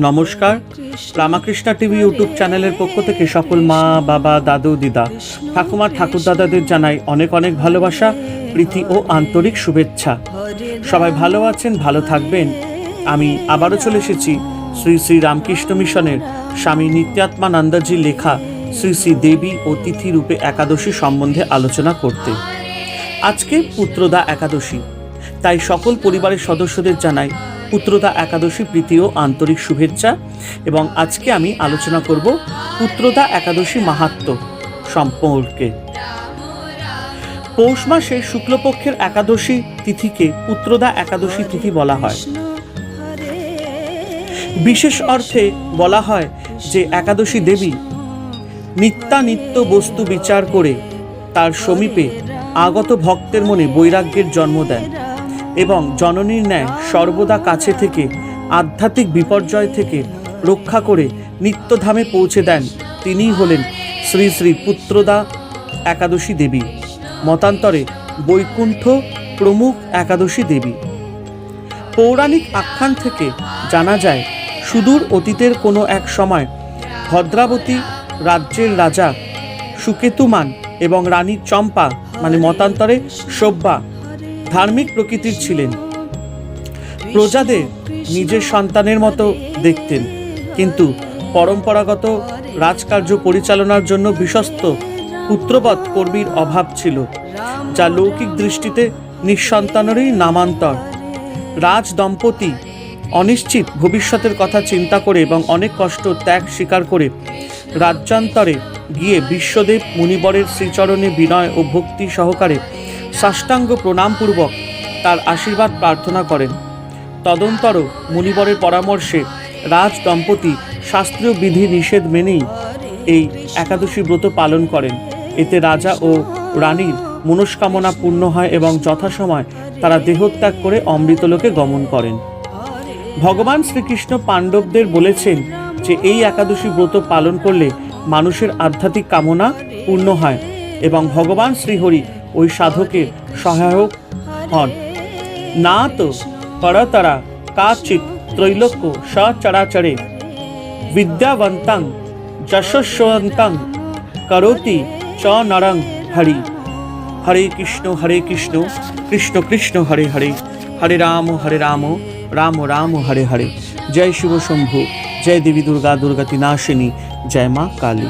নমস্কার, Ramakrishna TV YouTube চ্যানেলের পক্ষ থেকে সকল মা, বাবা, দাদু, দিদা, ঠাকুমা, ঠাকুরদাদাদের জানাই অনেক অনেক ভালোবাসা, প্রীতি ও আন্তরিক শুভেচ্ছা। সবাই ভালো আছেন, ভালো থাকবেন। আমি আবারও চলে এসেছি শ্রী শ্রী রামকৃষ্ণ মিশনের স্বামী নিত্যাত্মানন্দজির লেখা শ্রী শ্রী দেবী ও তিথি রূপে একাদশী সম্বন্ধে আলোচনা করতে। আজকে পুত্রদা একাদশী, তাই সকল পরিবারের সদস্যদের জানাই পুত্রদা একাদশী প্রীতি ও আন্তরিক শুভেচ্ছা। এবং আজকে আমি আলোচনা করব পুত্রদা একাদশী মাহাত্ম্য সম্পর্কে। পৌষ মাসের শুক্লপক্ষের একাদশী তিথিকে পুত্রদা একাদশী তিথি বলা হয়। বিশেষ অর্থে বলা হয় যে একাদশী দেবী নিত্যানিত্য বস্তু বিচার করে তার সমীপে আগত ভক্তের মনে বৈরাগ্যের জন্ম দেন এবং জননীর ন্যায় সর্বদা কাছে থেকে আধ্যাত্মিক বিপর্যয় থেকে রক্ষা করে নিত্যধামে পৌঁছে দেন। তিনিই হলেন শ্রী শ্রী পুত্রদা একাদশী দেবী, মতান্তরে বৈকুণ্ঠ প্রমুখ একাদশী দেবী। পৌরাণিক আখ্যান থেকে জানা যায়, সুদূর অতীতের কোনো এক সময় ভদ্রাবতী রাজ্যের রাজা সুকেতুমান এবং রানী চম্পা মানে মতান্তরে সব্যা ধার্মিক প্রকৃতির ছিলেন। প্রজাদের নিজের সন্তানের মতো দেখতেন, কিন্তু পরম্পরাগত রাজকার্য পরিচালনার জন্য বিশ্বস্ত পুত্রবৎ কর্মীর অভাব ছিল, যা লৌকিক দৃষ্টিতে নিঃসন্তানেরই নামান্তর। রাজ দম্পতি অনিশ্চিত ভবিষ্যতের কথা চিন্তা করে এবং অনেক কষ্ট ত্যাগ স্বীকার করে রাজ্যান্তরে গিয়ে বিশ্বদেব মুনিবরের শ্রীচরণে বিনয় ও ভক্তি সহকারে সাষ্টাঙ্গ প্রণামপূর্বক তার আশীর্বাদ প্রার্থনা করেন। তদন্তর মুনিবরের পরামর্শে রাজ দম্পতি শাস্ত্রীয় বিধি নিষেধ মেনেই এই একাদশী ব্রত পালন করেন। এতে রাজা ও রানীর মনস্কামনা পূর্ণ হয় এবং যথাসময় তারা দেহত্যাগ করে অমৃতলোকে গমন করেন। ভগবান শ্রীকৃষ্ণ পাণ্ডবদের বলেছেন যে এই একাদশী ব্রত পালন করলে মানুষের আধ্যাত্মিক কামনা পূর্ণ হয় এবং ভগবান শ্রীহরি ওই সাধকের সহায়ক হন। না তো পরতরা কাচিৎ ত্রৈলোক্য সচরাচরে বিদ্যাবন্তাং যশস্বন্তাং করোতি চ নরং হরি। হরে কৃষ্ণ কৃষ্ণ কৃষ্ণ হরে হরে, হরে রাম রাম রাম হরে হরে। জয় শিব শম্ভু, জয় দেবী দুর্গা দুর্গাতি নাশিনী, জয় মা কালী।